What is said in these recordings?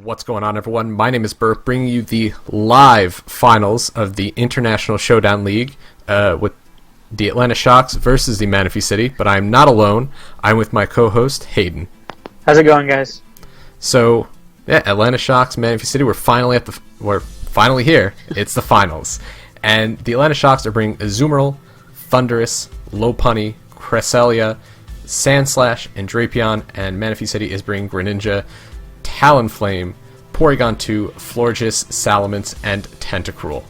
What's going on, everyone? My name is Berk, bringing you the live finals of the International Showdown League with the Atlanta Sharks versus the Manaphy City, but I'm not alone. I'm with my co-host, Hayden. How's it going, guys? So, yeah, Atlanta Sharks, Manaphy City, we're finally here. It's the finals. And the Atlanta Sharks are bringing Azumarill, Thunderous, Lopunny, Cresselia, Sandslash, and Drapion, and Manaphy City is bringing Greninja, Talonflame, Porygon 2, Florges, Salamence, and Tentacruel.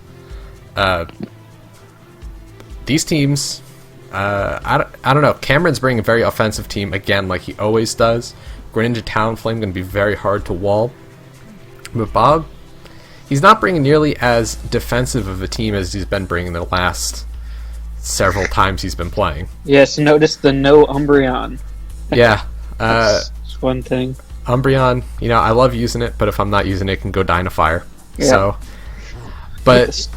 These teams, I don't know. Cameron's bringing a very offensive team, again, like he always does. Greninja, Talonflame going to be very hard to wall. But Bob, he's not bringing nearly as defensive of a team as he's been bringing the last several times he's been playing. Yes, notice the no Umbreon. Yeah. That's one thing. Umbreon, I love using it, but if I'm not using it, it can go die in a fire. Yeah. So, but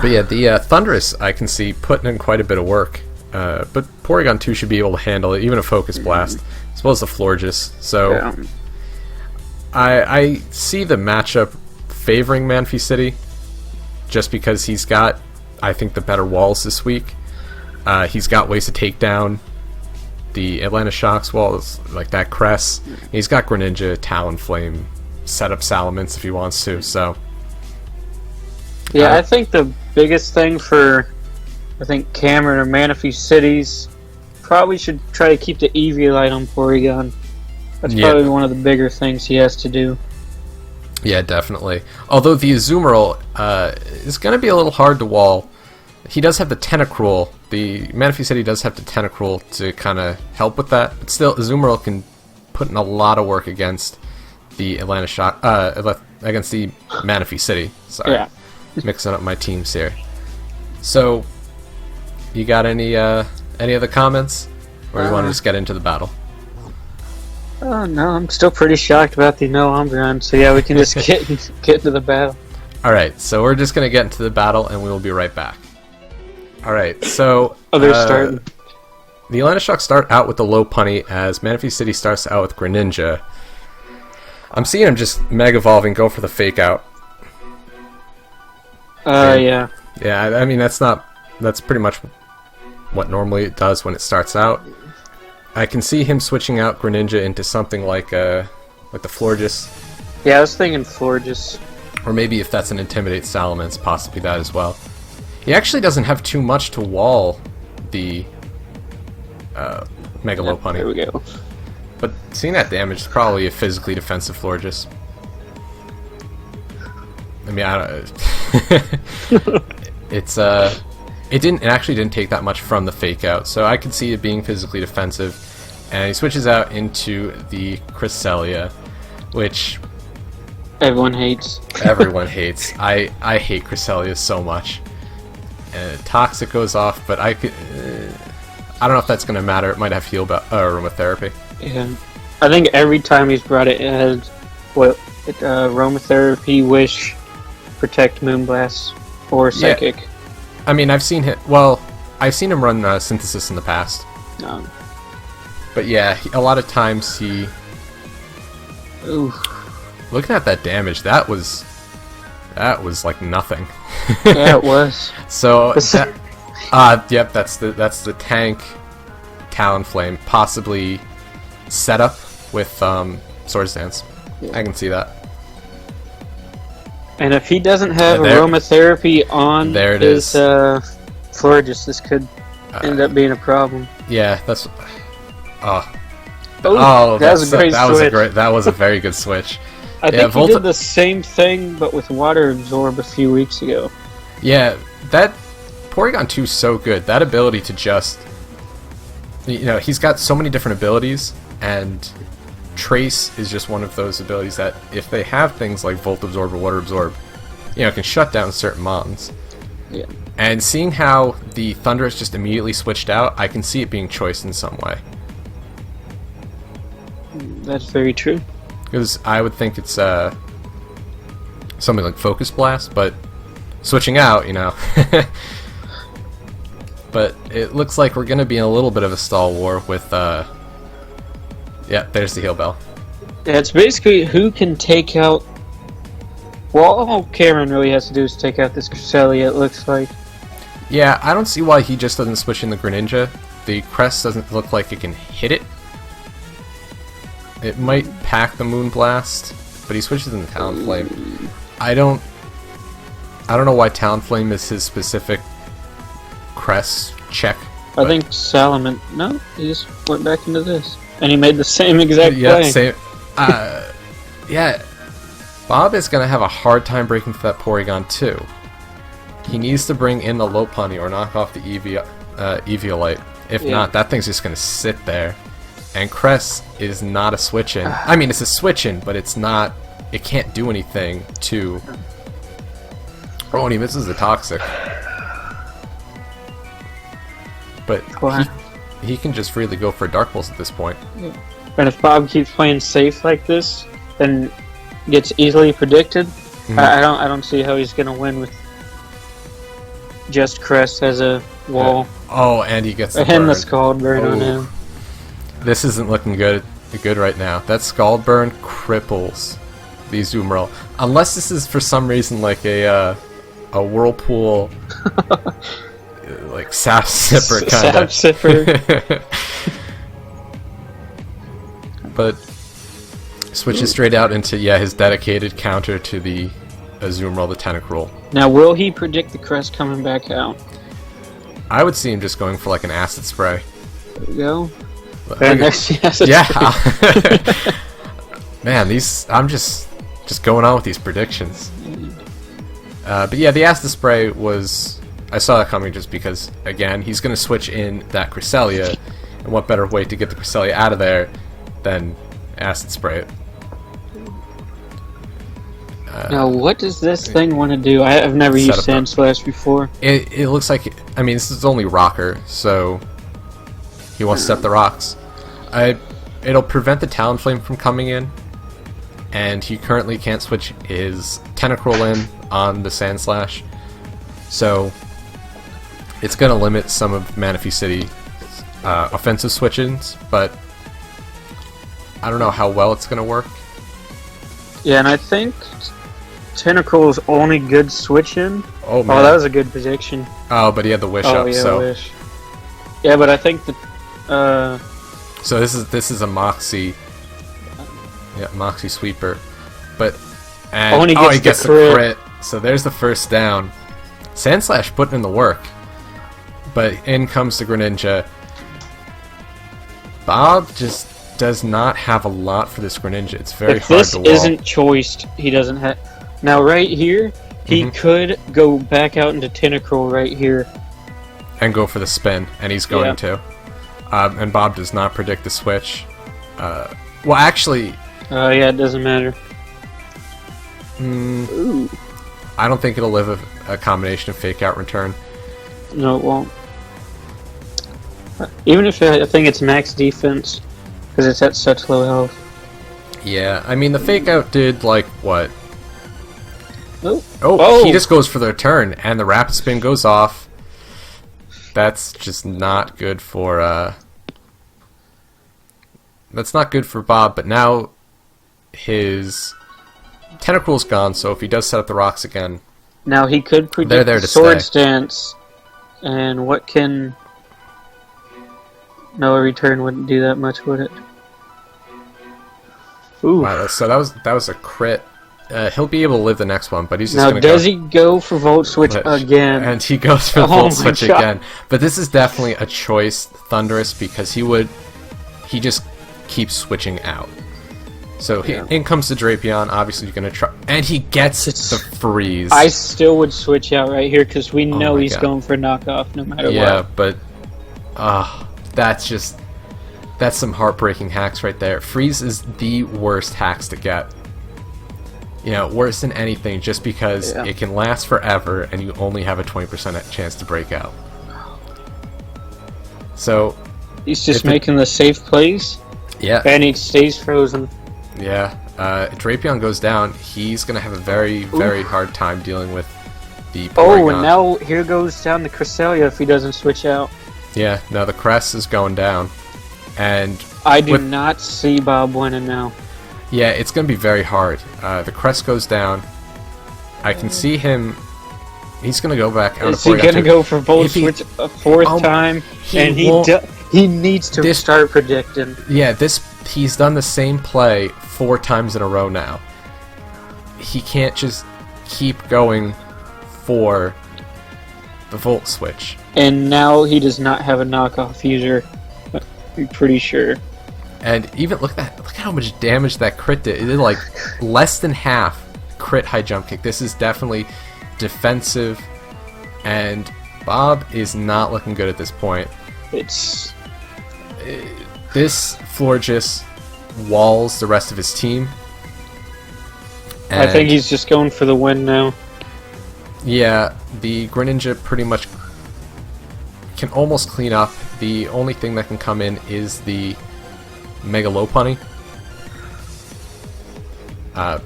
yeah, the Thunderous I can see putting in quite a bit of work. But Porygon 2 should be able to handle it, even a Focus Blast, as well as the Florges. So, Yeah. I see the matchup favoring Manaphy City, just because he's got, I think, the better walls this week. He's got ways to take down the Atlanta Sharks walls, like that Cress. He's got Greninja, Talonflame, set up Salamence if he wants to, so... Yeah, I think the biggest thing for, Cameron or Manaphy Cities probably should try to keep the EV light on Porygon. That's probably one of the bigger things he has to do. Yeah, definitely. Although the Azumarill is going to be a little hard to wall. He does have the Tentacruel. The Manaphy City does have the Tentacruel to kind of help with that. But still, Azumarill can put in a lot of work against the Atlanta against the Manaphy City. Sorry, Yeah. mixing up my teams here. So, you got any other comments, or you want to just get into the battle? Oh, no, I'm still pretty shocked about the no Umbreon, so yeah, we can just get into the battle. Alright, so we're just going to get into the battle, and we will be right back. Alright, so... They're starting. The Atlanta Sharks start out with the Lopunny, as Manaphy City starts out with Greninja. I'm seeing him just Mega Evolving, go for the Fake Out. Yeah. Yeah, I mean, that's pretty much what normally it does when it starts out. I can see him switching out Greninja into something like the Florges. Yeah, I was thinking Florges. Or maybe if that's an Intimidate Salamence, possibly that as well. He actually doesn't have too much to wall the Mega Lopunny. There we go. But seeing that damage is probably a physically defensive Florges. I mean, it actually didn't take that much from the Fake Out, so I could see it being physically defensive. And he switches out into the Cresselia, which Everyone hates. Everyone hates. I hate Cresselia so much. Toxic goes off, but I don't know if that's going to matter. It might have aromatherapy. Yeah. I think every time he's brought it, it has aromatherapy, Wish, Protect, Moonblast, or Psychic. Yeah. I mean, I've seen him run Synthesis in the past. But yeah, a lot of times he... Ooh. Looking at that damage, that was like nothing. Yeah, it was. So, yep, that's the tank Talonflame, possibly setup with Swords Dance. Yeah. I can see that. And if he doesn't have aromatherapy on his Florges, this could end up being a problem. Yeah, that's... That was a very good switch. I think he did the same thing, but with Water Absorb a few weeks ago. Yeah, that Porygon 2 is so good. That ability to just... he's got so many different abilities, and Trace is just one of those abilities that, if they have things like Volt Absorb or Water Absorb, can shut down certain mons. Yeah. And seeing how the Thunderous just immediately switched out, I can see it being choiced in some way. That's very true. Because I would think it's something like Focus Blast, but switching out, But it looks like we're going to be in a little bit of a stall war with... yeah, there's the heal bell. Yeah, it's basically who can take out. Well, all Cameron really has to do is take out this Cresselia, it looks like. Yeah, I don't see why he just doesn't switch in the Greninja. The crest doesn't look like it can hit it. It might pack the Moonblast, but he switches in the Talonflame. I don't know why Talonflame is his specific crest check. I think Salamence. No, he just went back into this, and he made the same exact play. Same. Yeah, Bob is gonna have a hard time breaking through that Porygon too. He needs to bring in the Lopunny or knock off the Eviolite. If not, that thing's just gonna sit there. And Crest is not a switch-in. I mean, it's a switch-in, but it's not. It can't do anything to. Oh, and he misses the Toxic. But he can just freely go for Dark Pulse at this point. Yeah. And if Bob keeps playing safe like this, and gets easily predicted, I don't see how he's gonna win with just Crest as a wall. Oh, and he gets the and the Scald Burn on him. This isn't looking good right now. That Scald Burn cripples the Azumarill. Unless this is for some reason like a Whirlpool like Sap Sipper kind of. Sap Sipper. But switches straight out into his dedicated counter to the Azumarill, the Tentacruel. Now will he predict the Crest coming back out? I would see him just going for like an Acid Spray. There we go. Yeah. Man, I'm just going on with these predictions. But yeah, the Acid Spray was. I saw that coming just because, again, he's going to switch in that Cresselia, and what better way to get the Cresselia out of there than Acid Spray it. Now, what does this thing want to do? I've never used Sand Slash before. It looks like. I mean, this is only Rocker, so he wants to set the rocks. It'll prevent the Talonflame from coming in, and he currently can't switch his Tentacruel in on the Sand Slash, so it's going to limit some of Manaphy City offensive switch-ins, but I don't know how well it's going to work. Yeah, and I think Tentacruel's only good switch-in. Oh, man. Oh, that was a good prediction. Oh, but he had the Wish up, so... Wish. Yeah, but I think the... So this is a Moxie... Yeah, Moxie Sweeper. But... And, he gets the crit. So there's the first down. Sandslash putting in the work. But in comes the Greninja. Bob just does not have a lot for this Greninja. It's very hard to wall. If this isn't choiced, he doesn't have... Now right here, he could go back out into Tentacruel right here. And go for the spin, and he's going to. And Bob does not predict the switch. Well, actually... yeah, it doesn't matter. Ooh. I don't think it'll live a combination of Fake Out Return. No, it won't. Even if I think it's max defense, because it's at such low health. Yeah, I mean, the Fake Out did, like, what? Oh, he just goes for the return, and the Rapid Spin goes off. That's just not good for, That's not good for Bob, but now his Tentacruel's gone, so if he does set up the rocks again... Now he could predict the Sword Stance, and what can... No, a return wouldn't do that much, would it? Ooh. Wow, so that was a crit. He'll be able to live the next one, but he's just going to go... Now, does he go for Volt Switch again? And he goes for Volt Switch again. But this is definitely a choice, Thunderous, because he just keeps switching out. So in comes the Drapion, obviously you're going to try... And he gets the freeze. I still would switch out right here, because we know he's going for knockoff no matter what. Yeah, but... That's some heartbreaking hacks right there. Freeze is the worst hacks to get. You know, worse than anything, just because it can last forever and you only have a 20% chance to break out. So... He's just making the safe plays? Yeah. And he stays frozen. Yeah. Drapion goes down. He's going to have a very, very hard time dealing with the Porygon. And now here goes down the Cresselia if he doesn't switch out. Yeah, no, the Crest is going down. And I do not see Bob winning now. Yeah, it's going to be very hard. The crest goes down. I can see him. He's going to go back. Is he going to go for Volt Switch a fourth time? And he needs to start predicting. Yeah, he's done the same play 4 times in a row now. He can't just keep going for the Volt Switch. And now he does not have a knockoff user. I'm pretty sure. And even look at how much damage that crit did. It did like less than half crit high jump kick. This is definitely defensive, and Bob is not looking good at this point. This floor just walls the rest of his team. I think he's just going for the win now. Yeah, the Greninja pretty much can almost clean up. The only thing that can come in is the Mega Lopunny.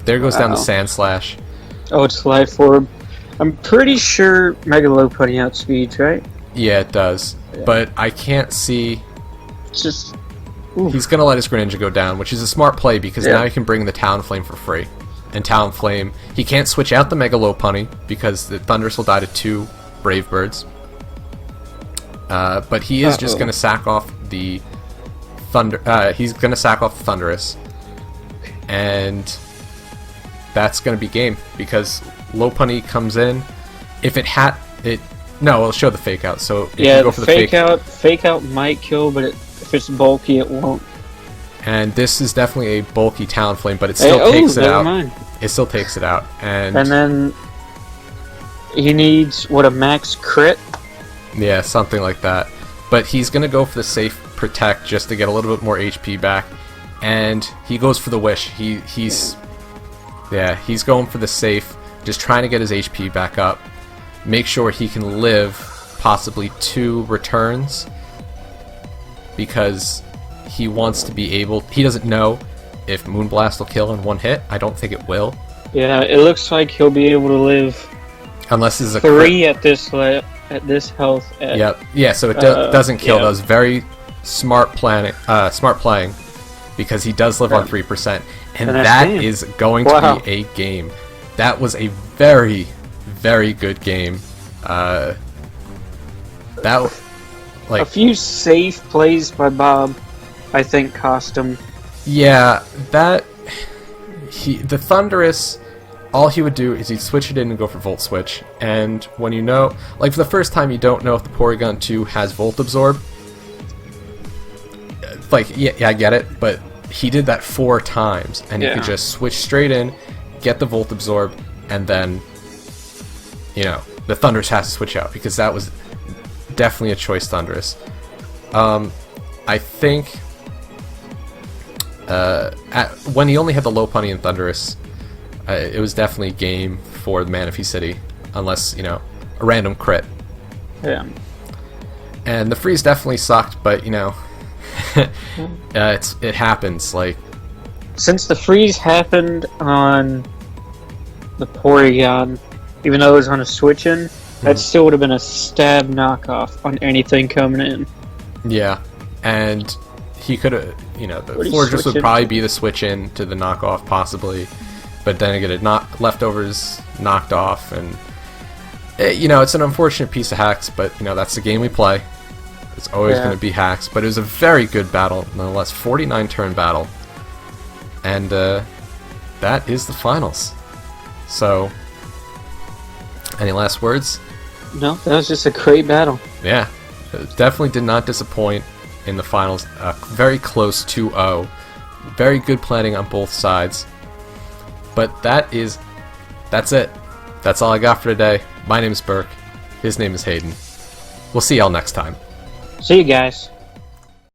There goes down the Sand Slash. Oh, it's Life Orb. I'm pretty sure Mega Lopunny outspeeds, right? Yeah, it does. Yeah. But I can't see... Just... He's going to let his Greninja go down, which is a smart play because now he can bring the Talonflame for free. And Talonflame, he can't switch out the Mega Lopunny because the Thundurus will die to 2 Brave Birds. But he is just going to sack off the he's going to sack off the Thundurus. And that's going to be game because Lopunny comes in. If no, it'll show the fake out. So if you go for the fake out might kill, but if it's bulky, it won't. And this is definitely a bulky Talonflame, but it still takes it out. Mind. It still takes it out, and then he needs a max crit? Yeah, something like that. But he's gonna go for the safe protect just to get a little bit more HP back, and he goes for the wish. He's going for the safe, just trying to get his HP back up, make sure he can live possibly 2 returns, because he wants to be able... He doesn't know if Moonblast will kill in 1 hit. I don't think it will. Yeah, it looks like he'll be able to live... Unless it's a 3 at this health. Yep. Yeah, so it doesn't kill. That was very smart playing, because he does live on 3%. And that is going to be a game. That was a very, very good game. A few safe plays by Bob, I think, cost him. Yeah, the Thundurus, all he would do is he'd switch it in and go for Volt Switch. And when you know, like for the first time, you don't know if the Porygon 2 has Volt Absorb. Like, yeah, I get it, but he did that 4 times, and he could just switch straight in, get the Volt Absorb, and then, the Thundurus has to switch out, because that was definitely a choice Thundurus. I think when he only had the Lopunny and Thundurus, it was definitely game for the Manaphy City, unless, a random crit. Yeah. And the freeze definitely sucked, but, it happens. Like, since the freeze happened on the Porygon, even though it was on a switch-in, that still would have been a stab knockoff on anything coming in. Yeah, and he could have, the Florges would probably be the switch-in to the knockoff, possibly, but then again, leftovers knocked off, and, it's an unfortunate piece of hacks, but, that's the game we play. It's always going to be hacks, but it was a very good battle, nonetheless. 49-turn battle. And that is the finals. So, any last words? No, that was just a great battle. Yeah, definitely did not disappoint in the finals. Very close 2-0. Very good planning on both sides. But that's it. That's all I got for today. My name is Berk. His name is Hayden. We'll see y'all next time. See you guys.